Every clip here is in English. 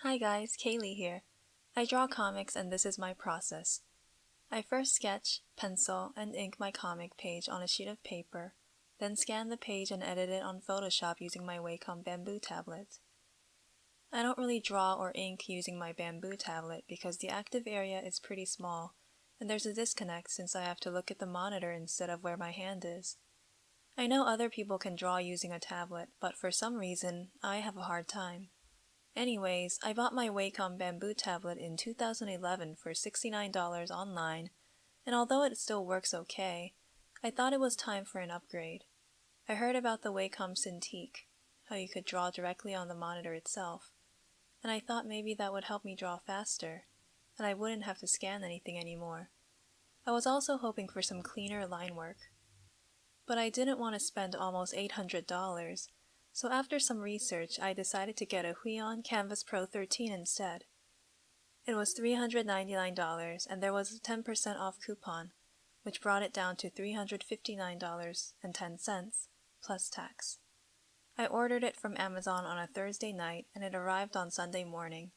Hi guys, Kaylee here. I draw comics and this is my process. I first sketch, pencil, and ink my comic page on a sheet of paper, then scan the page and edit it on Photoshop using my Wacom bamboo tablet. I don't really draw or ink using my bamboo tablet because the active area is pretty small, and there's a disconnect since I have to look at the monitor instead of where my hand is. I know other people can draw using a tablet, but for some reason, I have a hard time. Anyways, I bought my Wacom bamboo tablet in 2011 for $69 online, and although it still works okay, I thought it was time for an upgrade. I heard about the Wacom Cintiq, how you could draw directly on the monitor itself, and I thought maybe that would help me draw faster, and I wouldn't have to scan anything anymore. I was also hoping for some cleaner line work. But I didn't want to spend almost $800, so after some research I decided to get a Huion Kamvas Pro 13 instead. It was $399 and there was a 10% off coupon, which brought it down to $359.10, plus tax. I ordered it from Amazon on a Thursday night and it arrived on Sunday morning.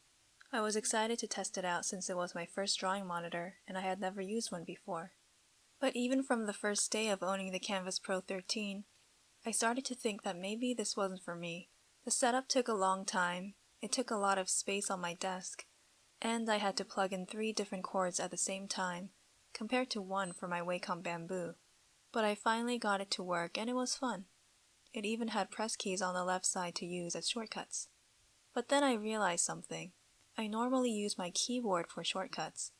I was excited to test it out since it was my first drawing monitor and I had never used one before. But even from the first day of owning the Kamvas Pro 13, I started to think that maybe this wasn't for me. The setup took a long time, it took a lot of space on my desk, and I had to plug in 3 different cords at the same time, compared to 1 for my Wacom bamboo. But I finally got it to work and it was fun. It even had press keys on the left side to use as shortcuts. But then I realized something. I normally use my keyboard for shortcuts,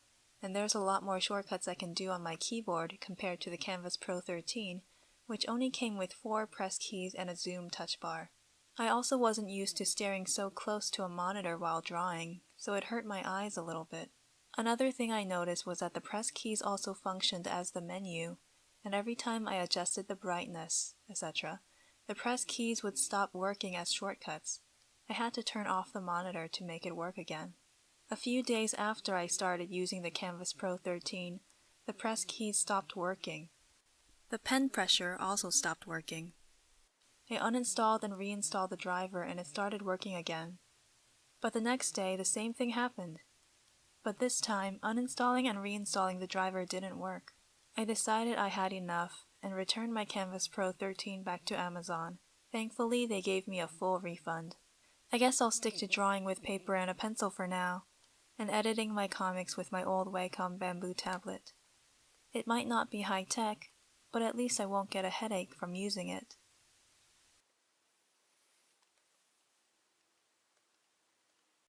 and there's a lot more shortcuts I can do on my keyboard compared to the Kamvas Pro 13, which only came with 4 press keys and a zoom touch bar. I also wasn't used to staring so close to a monitor while drawing, so it hurt my eyes a little bit. Another thing I noticed was that the press keys also functioned as the menu, and every time I adjusted the brightness, etc., the press keys would stop working as shortcuts. I had to turn off the monitor to make it work again. A few days after I started using the Kamvas Pro 13, the press keys stopped working. The pen pressure also stopped working. I uninstalled and reinstalled the driver and it started working again. But the next day, the same thing happened. But this time, uninstalling and reinstalling the driver didn't work. I decided I had enough and returned my Kamvas Pro 13 back to Amazon. Thankfully, they gave me a full refund. I guess I'll stick to drawing with paper and a pencil for now, and editing my comics with my old Wacom bamboo tablet. It might not be high-tech, but at least I won't get a headache from using it.